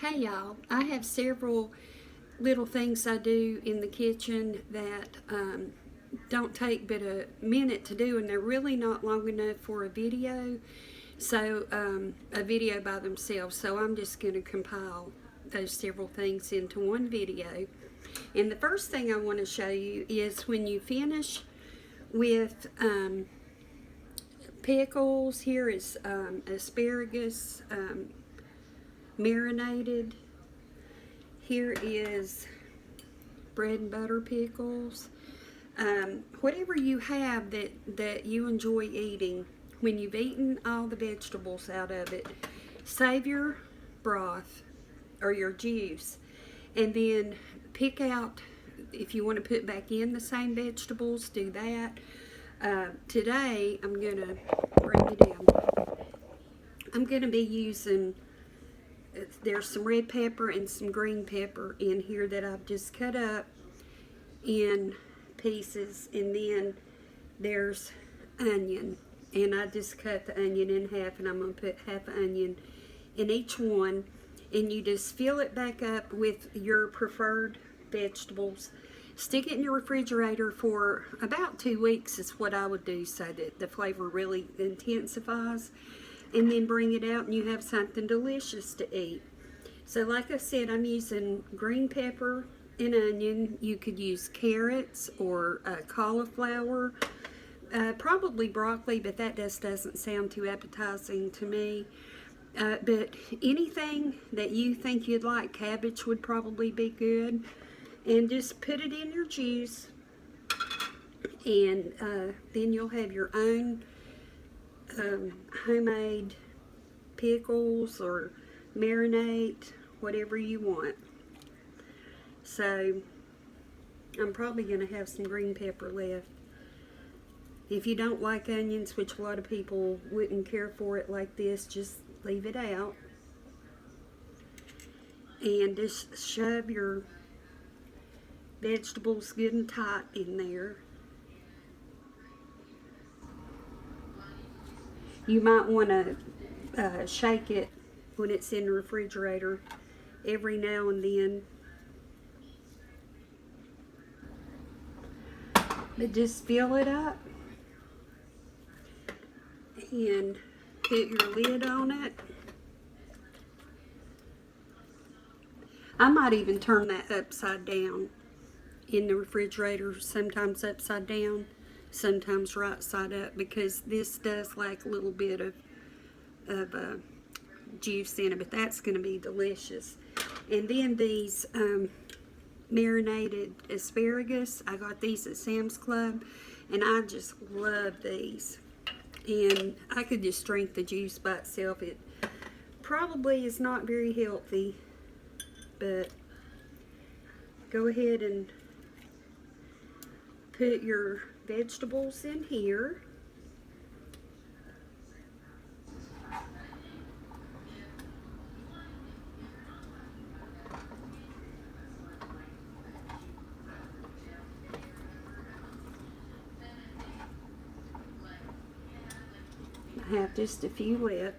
Hey y'all, I have several little things I do in the kitchen that don't take but a minute to do, and they're really not long enough for a video, a video by themselves. So I'm just going to compile those several things into one video. And the first thing I want to show you is when you finish with pickles. Here is asparagus marinated. Here is bread and butter pickles. Whatever you have that you enjoy eating, when you've eaten all the vegetables out of it, save your broth or your juice, and then pick out, if you want to put back in the same vegetables, do that. Today I'm gonna bring you down. I'm gonna be using, there's some red pepper and some green pepper in here that I've just cut up in pieces, and then there's onion, and I just cut the onion in half, and I'm going to put half an onion in each one, and you just fill it back up with your preferred vegetables. Stick it in your refrigerator for about 2 weeks is what I would do, so that the flavor really intensifies, and then bring it out and you have something delicious to eat. So like I said, I'm using green pepper and onion. You could use carrots or cauliflower, probably broccoli, but that just doesn't sound too appetizing to me. But anything that you think you'd like, cabbage would probably be good. And just put it in your juice, and then you'll have your own homemade pickles or marinade, whatever you want. So I'm probably going to have some green pepper left. If you don't like onions, which a lot of people wouldn't care for it like this, just leave it out. And just shove your vegetables good and tight in there. You might want to shake it when it's in the refrigerator every now and then. But just fill it up and put your lid on it. I might even turn that upside down in the refrigerator, sometimes upside down, sometimes right side up, because this does like a little bit of juice in it, but that's going to be delicious. And then these marinated asparagus, I got these at Sam's Club, and I just love these. And I could just drink the juice by itself. It probably is not very healthy, but go ahead and put your vegetables in here. I have just a few left.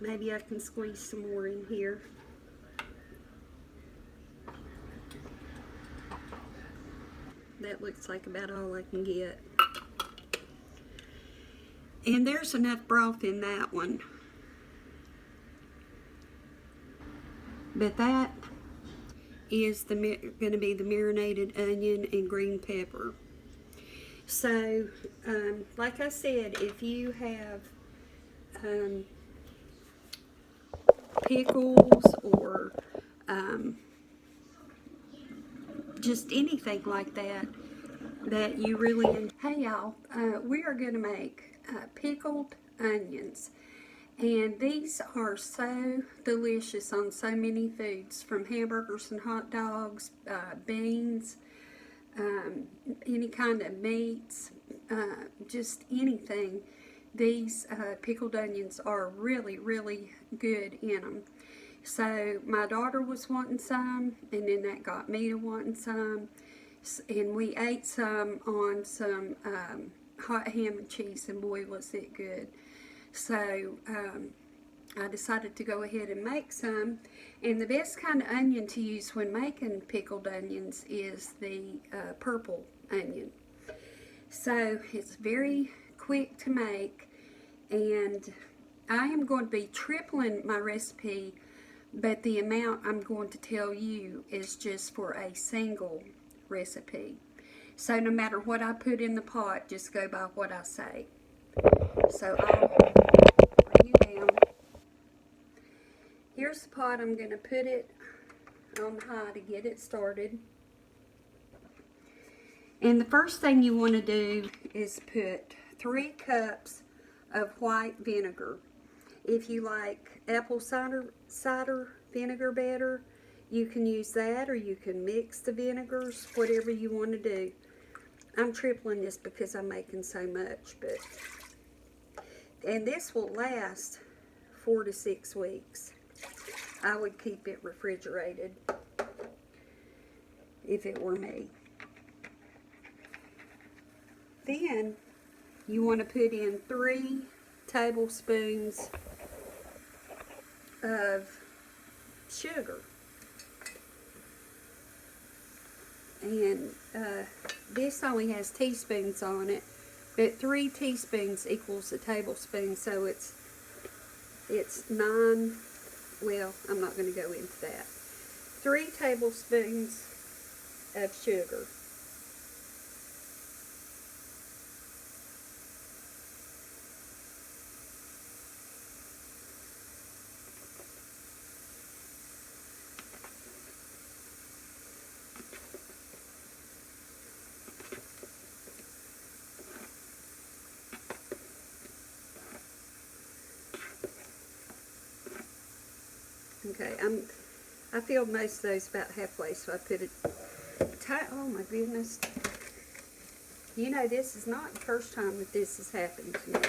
Maybe I can squeeze some more in here. That looks like about all I can get. And there's enough broth in that one. But that is going to be the marinated onion and green pepper. So, like I said, if you have pickles or just anything like that you really enjoy. Hey y'all, we are going to make pickled onions, and these are so delicious on so many foods, from hamburgers and hot dogs, beans, any kind of meats, just anything. These pickled onions are really, really good in them. So my daughter was wanting some, and then that got me to wanting some, and we ate some on some hot ham and cheese, and boy was it good. So I decided to go ahead and make some. And the best kind of onion to use when making pickled onions is the purple onion. So it's very quick to make, and I am going to be tripling my recipe, but the amount I'm going to tell you is just for a single recipe. So no matter what I put in the pot, just go by what I say. So I'll bring it down. Here's the pot. I'm going to put it on high to get it started. And the first thing you want to do is put 3 cups of white vinegar. If you like apple cider vinegar better, you can use that, or you can mix the vinegars, whatever you want to do. I'm tripling this because I'm making so much, and this will last 4 to 6 weeks. I would keep it refrigerated if it were me. Then you want to put in 3 tablespoons of sugar. And this only has teaspoons on it, but 3 teaspoons equals a tablespoon, so it's 9. Well, I'm not going to go into that. 3 tablespoons of sugar. Okay, I filled most of those about halfway, so I put it. Oh my goodness! You know, this is not the first time that this has happened to me.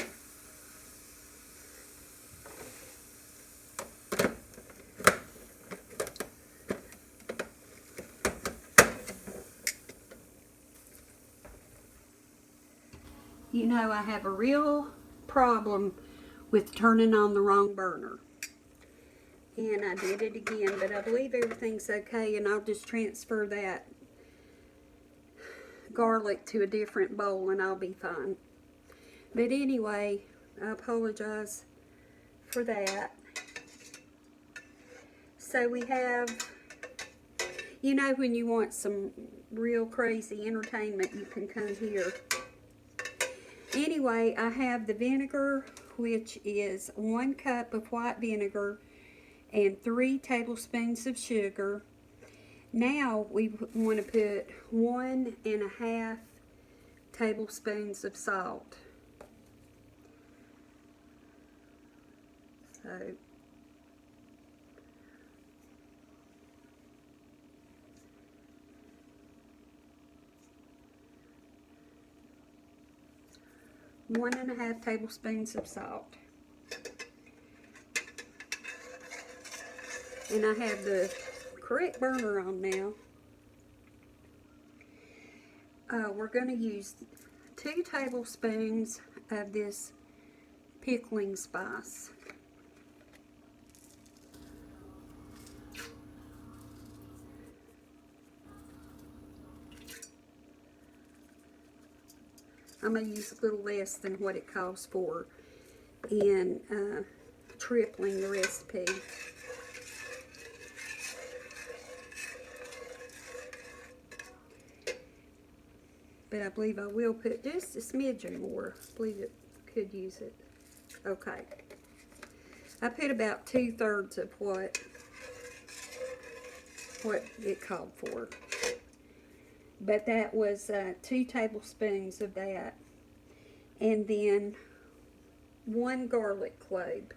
You know, I have a real problem with turning on the wrong burner. And I did it again, but I believe everything's okay, and I'll just transfer that garlic to a different bowl and I'll be fine. But anyway, I apologize for that. So we have, you know, when you want some real crazy entertainment, you can come here. Anyway, I have the vinegar, which is 1 cup of white vinegar and 3 tablespoons of sugar. Now we want to put 1.5 tablespoons of salt. So one and a half tablespoons of salt. And I have the correct burner on now. We're going to use 2 tablespoons of this pickling spice. I'm going to use a little less than what it calls for in tripling the recipe. But I believe I will put just a smidgen more. I believe it could use it. Okay. I put about 2/3 of what it called for. But that was 2 tablespoons of that. And then 1 garlic clove.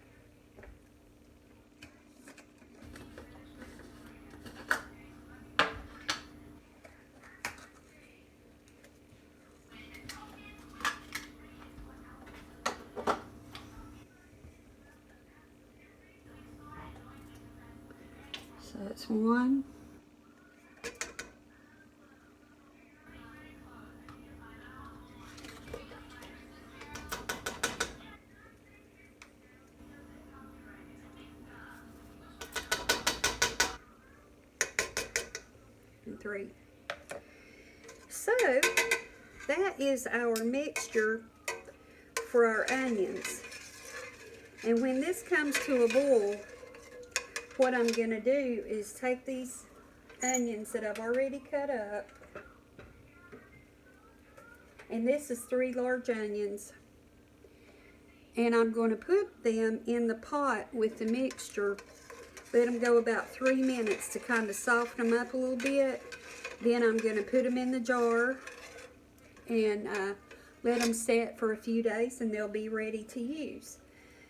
So that's 1. 3. So that is our mixture for our onions. And when this comes to a boil, what I'm going to do is take these onions that I've already cut up, and this is 3 large onions, and I'm going to put them in the pot with the mixture. Let them go about 3 minutes to kind of soften them up a little bit. Then I'm going to put them in the jar and let them set for a few days, and they'll be ready to use.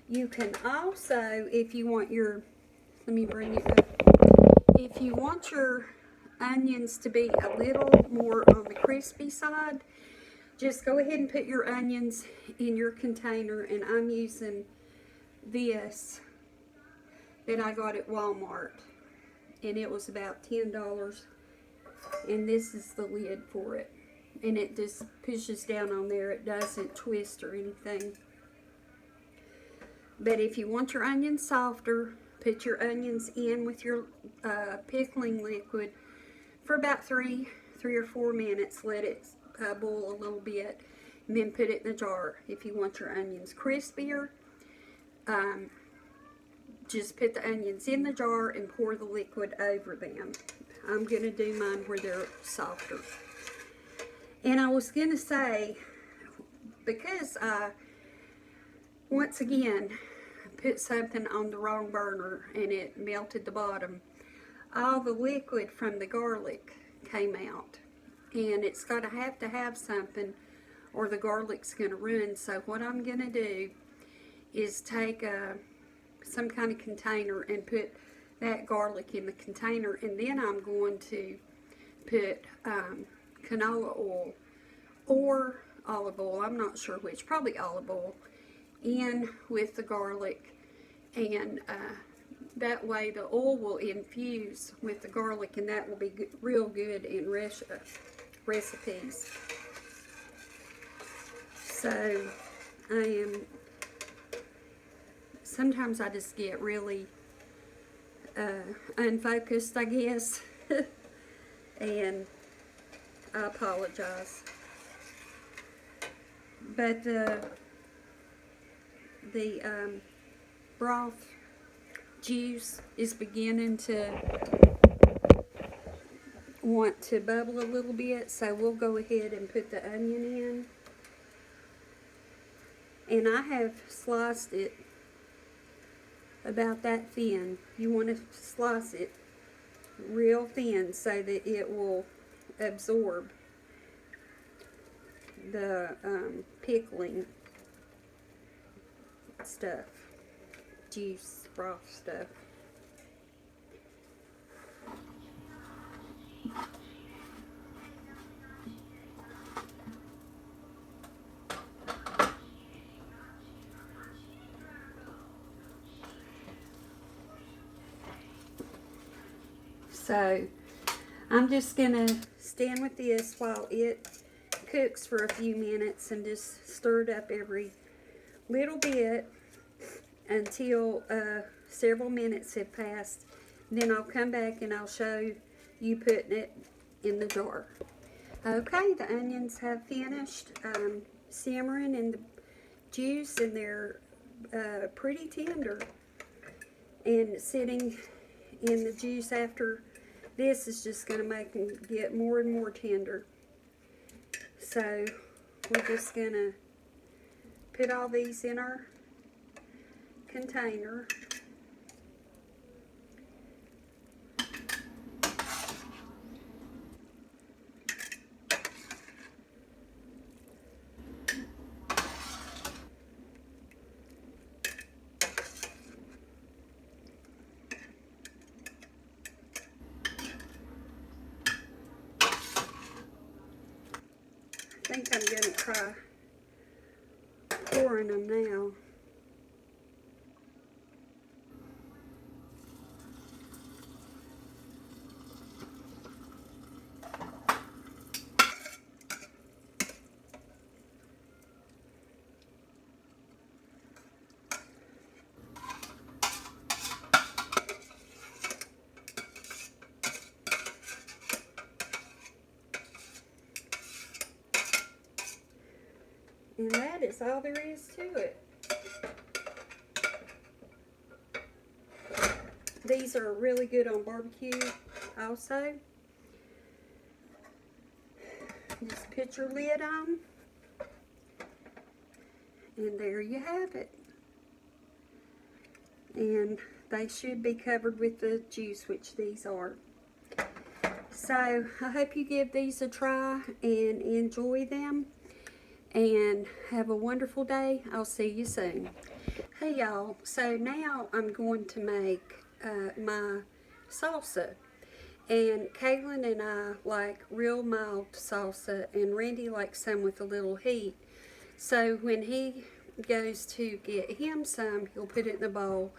You can also, if you want your, let me bring it up. If you want your onions to be a little more on the crispy side, just go ahead and put your onions in your container, and I'm using this that I got at Walmart, and it was about $10, and this is the lid for it, and it just pushes down on there. It doesn't twist or anything. But if you want your onions softer, put your onions in with your pickling liquid for about 3 or 4 minutes. Let it boil a little bit, and then put it in the jar. If you want your onions crispier, just put the onions in the jar and pour the liquid over them. I'm going to do mine where they're softer. And I was going to say, because I, once again, put something on the wrong burner and it melted the bottom, all the liquid from the garlic came out. And it's got to have something, or the garlic's going to run. So what I'm going to do is take some kind of container and put that garlic in the container, and then I'm going to put canola oil or olive oil, I'm not sure which, probably olive oil, in with the garlic, and that way the oil will infuse with the garlic, and that will be good, real good in recipes. So sometimes I just get really unfocused, I guess, and I apologize. But the broth juice is beginning to want to bubble a little bit, so we'll go ahead and put the onion in. And I have sliced it about that thin. You want to slice it real thin so that it will absorb the pickling stuff, juice, broth stuff. So I'm just going to stand with this while it cooks for a few minutes and just stir it up every little bit until several minutes have passed. Then I'll come back and I'll show you putting it in the jar. Okay, the onions have finished simmering in the juice, and they're pretty tender. And sitting in the juice after this is just going to make them get more and more tender. So we're just going to put all these in our container. I think I'm going to try pouring them now. is all there is to it. These are really good on barbecue also. Just put your lid on, and there you have it. And they should be covered with the juice, which these are. So I hope you give these a try and enjoy them, and have a wonderful day. I'll see you soon. Hey y'all, so now I'm going to make my salsa. And Kaylin and I like real mild salsa, and Randy likes some with a little heat. So when he goes to get him some, he'll put it in the bowl.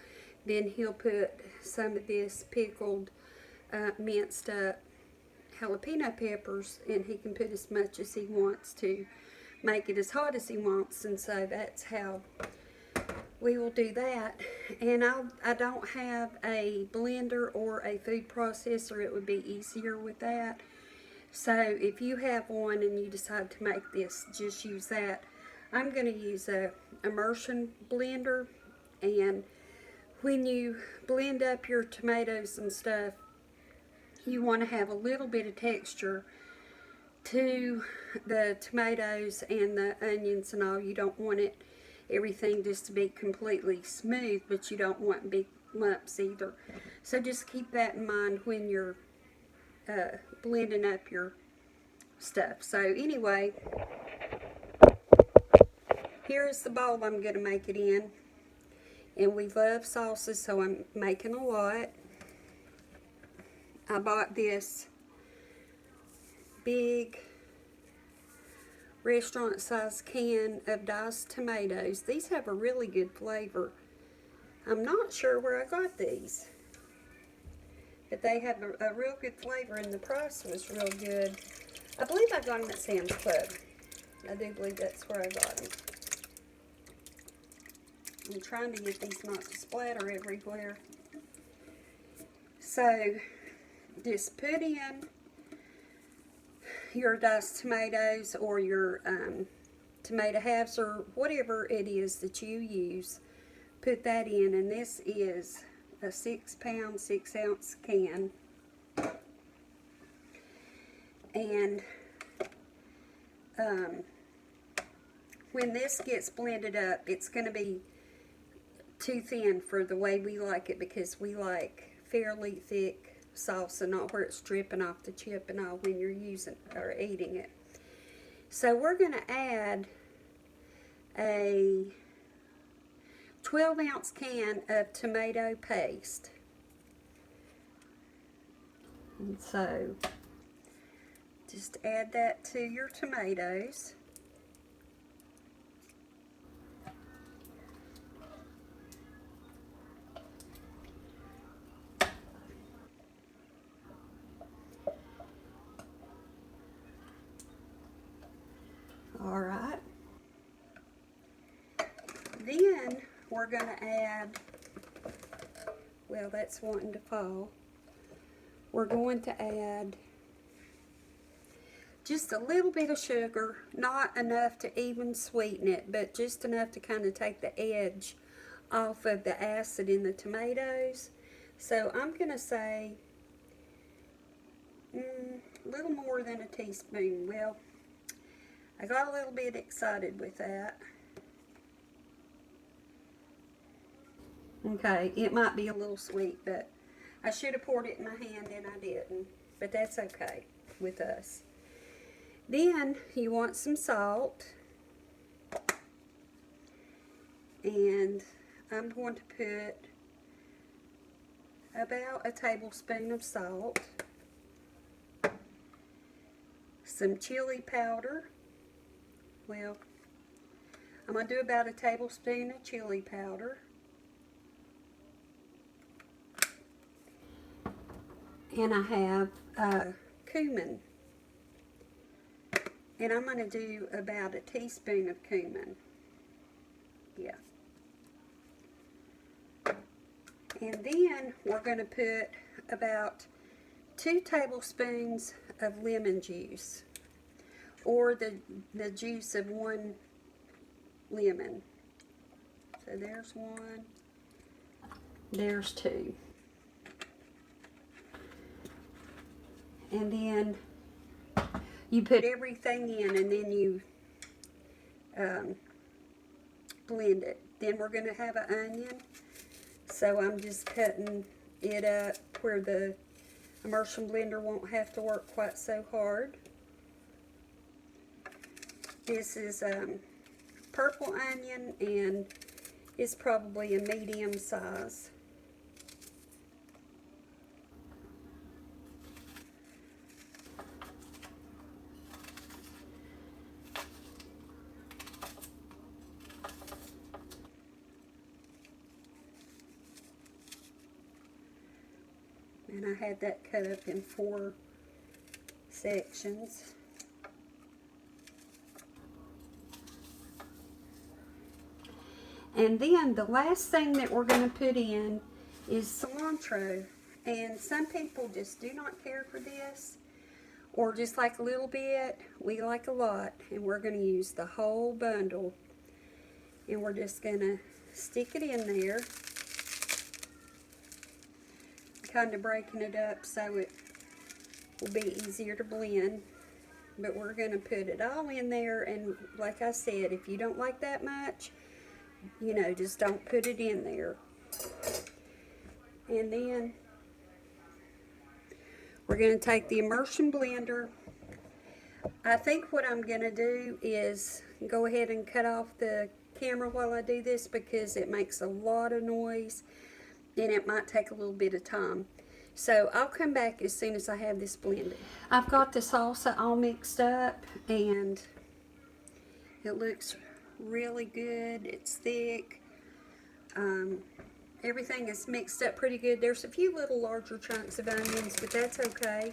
Then he'll put some of this pickled, minced up jalapeno peppers, and he can put as much as he wants to make it as hot as he wants. And so that's how we will do that. And I don't have a blender or a food processor. It would be easier with that. So if you have one and you decide to make this, just use that. I'm going to use a immersion blender, and when you blend up your tomatoes and stuff, you want to have a little bit of texture to the tomatoes and the onions and all. You don't want everything just to be completely smooth, but you don't want big lumps either. So just keep that in mind when you're blending up your stuff. So anyway, here's the bowl I'm going to make it in. And we love salsa, so I'm making a lot. I bought this big restaurant size can of diced tomatoes. These have a really good flavor. I'm not sure where I got these, but they have a real good flavor, and the price was real good. I believe I got them at Sam's Club. I do believe that's where I got them. I'm trying to get these not to splatter everywhere. So just put in your diced tomatoes, or your tomato halves, or whatever it is that you use. Put that in, and this is a 6-pound, 6-ounce can. And when this gets blended up, it's going to be too thin for the way we like it, because we like fairly thick salsa, not where it's dripping off the chip and all when you're using or eating it. So we're going to add a 12-ounce can of tomato paste. And so just add that to your tomatoes. Alright, then we're going to add, well, that's wanting to fall. We're going to add just a little bit of sugar, not enough to even sweeten it, but just enough to kind of take the edge off of the acid in the tomatoes. So I'm going to say a little more than a teaspoon. Well, I got a little bit excited with that. Okay, it might be a little sweet, but I should have poured it in my hand and I didn't. But that's okay with us. Then you want some salt. And I'm going to put about a tablespoon of salt. Some chili powder. Well, I'm going to do about a tablespoon of chili powder. And I have cumin. And I'm going to do about a teaspoon of cumin. Yeah. And then we're going to put about 2 tablespoons of lemon juice, or the juice of 1 lemon. So there's one, there's two. And then you put everything in, and then you blend it. Then we're going to have an onion. So I'm just cutting it up where the immersion blender won't have to work quite so hard. This is purple onion, and it's probably a medium size. And I had that cut up in 4 sections. And then the last thing that we're going to put in is cilantro. And some people just do not care for this, or just like a little bit. We like a lot, and we're going to use the whole bundle. And we're just going to stick it in there, kind of breaking it up so it will be easier to blend. But we're going to put it all in there, and like I said, if you don't like that much, you know, just don't put it in there. And then we're going to take the immersion blender. I think what I'm going to do is go ahead and cut off the camera while I do this, because it makes a lot of noise and it might take a little bit of time. So I'll come back as soon as I have this blended. I've got the salsa all mixed up, and it looks really good. It's thick. Everything is mixed up pretty good. There's a few little larger chunks of onions, but that's okay.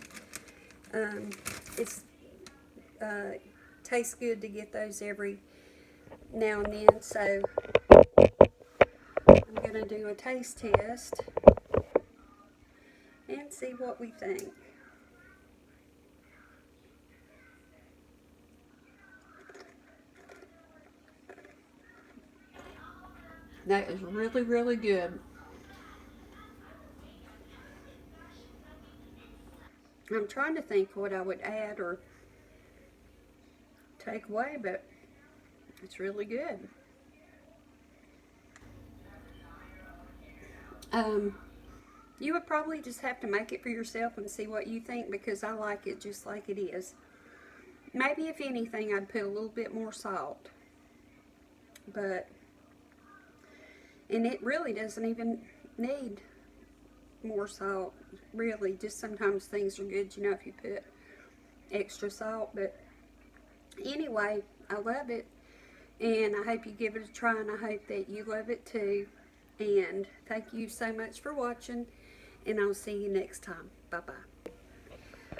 It's tastes good to get those every now and then. So I'm going to do a taste test and see what we think. That is really, really good. I'm trying to think what I would add or take away, but it's really good. You would probably just have to make it for yourself and see what you think, because I like it just like it is. Maybe if anything, I'd put a little bit more salt. And it really doesn't even need more salt, really. Just sometimes things are good, you know, if you put extra salt. But anyway, I love it, and I hope you give it a try, and I hope that you love it too. And thank you so much for watching, and I'll see you next time. Bye-bye.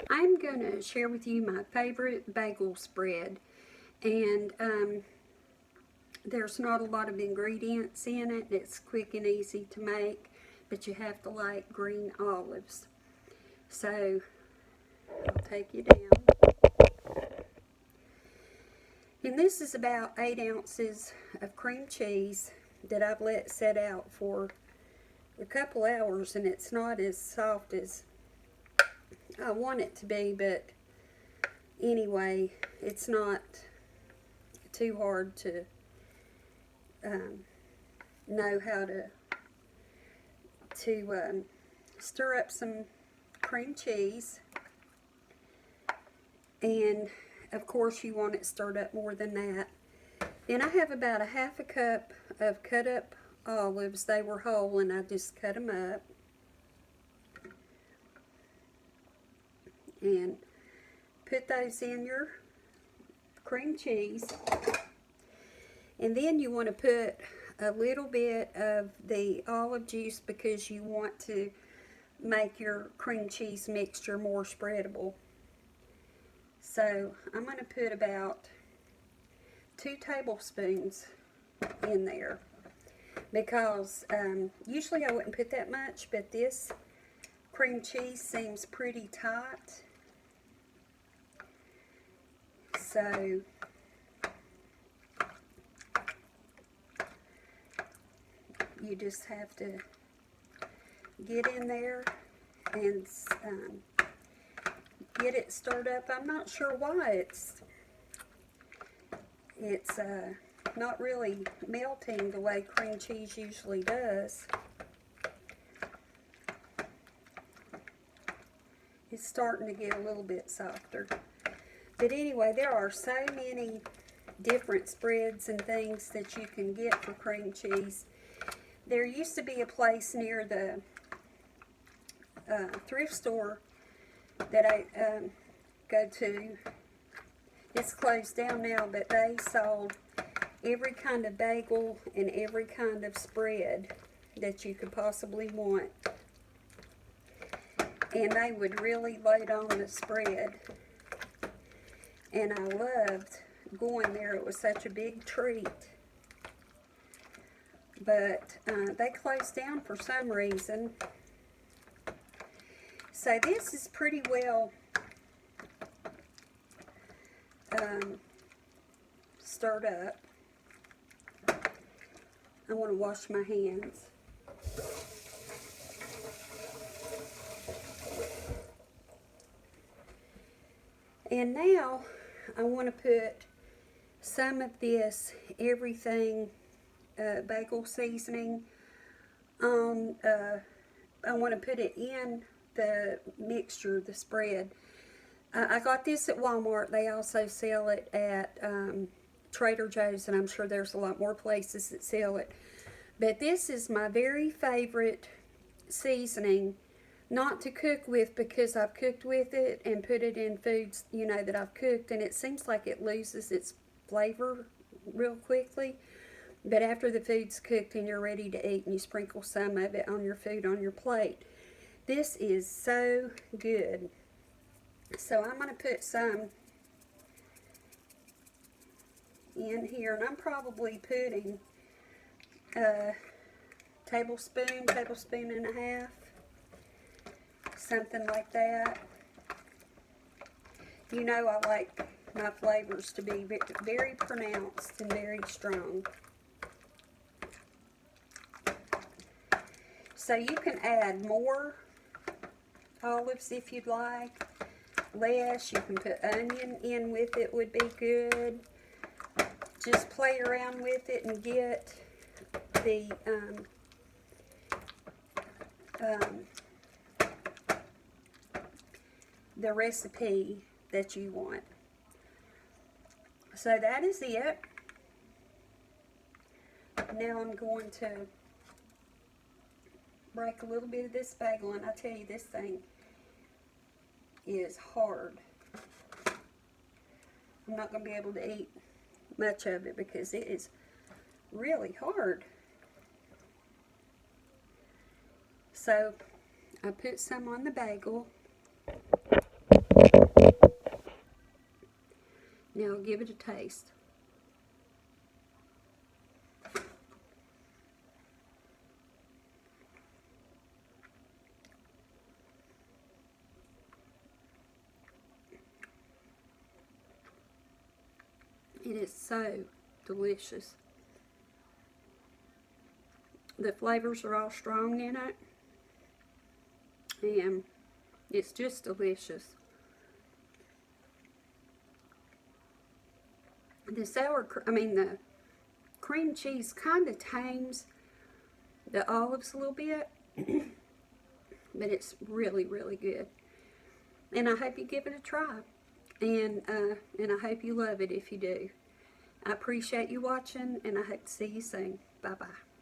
I'm going to share with you my favorite bagel spread, and there's not a lot of ingredients in it. It's quick and easy to make, but you have to like green olives. So I'll take you down. And this is about 8 ounces of cream cheese that I've let set out for a couple hours, and it's not as soft as I want it to be, but anyway, it's not too hard to know how to stir up some cream cheese. And of course you want it stirred up more than that. Then I have about a half a cup of cut up olives. They were whole, and I just cut them up. And put those in your cream cheese. And then you want to put a little bit of the olive juice, because you want to make your cream cheese mixture more spreadable. So I'm going to put about 2 tablespoons in there, because usually I wouldn't put that much, but this cream cheese seems pretty tight. So you just have to get in there and get it stirred up. I'm not sure why it's not really melting the way cream cheese usually does. It's starting to get a little bit softer. But anyway, there are so many different spreads and things that you can get for cream cheese. There used to be a place near the thrift store that I go to. It's closed down now, but they sold every kind of bagel and every kind of spread that you could possibly want. And they would really load on the spread. And I loved going there. It was such a big treat. But they closed down for some reason. So this is pretty well stirred up. I want to wash my hands. And now I want to put some of this everything bagel seasoning on. I want to put it in the mixture, the spread. I got this at Walmart. They also sell it at Trader Joe's, and I'm sure there's a lot more places that sell it. But this is my very favorite seasoning, not to cook with, because I've cooked with it and put it in foods, you know, that I've cooked, and it seems like it loses its flavor real quickly. But after the food's cooked and you're ready to eat, and you sprinkle some of it on your food, on your plate, this is so good. So I'm going to put some in here, and I'm probably putting a tablespoon and a half, something like that. You know, I like my flavors to be very pronounced and very strong. So you can add more olives if you'd like. Less, you can put onion in with it, would be good. Just play around with it and get the recipe that you want. So that is it. Now I'm going to break a little bit of this bagel, and I tell you, this thing is hard. I'm not going to be able to eat much of it because it is really hard. So I put some on the bagel. Now I'll give it a taste. It is so delicious. The flavors are all strong in it, and it's just delicious. The cream cheese kind of tames the olives a little bit, but it's really, really good. And I hope you give it a try. And I hope you love it if you do. I appreciate you watching, and I hope to see you soon. Bye-bye.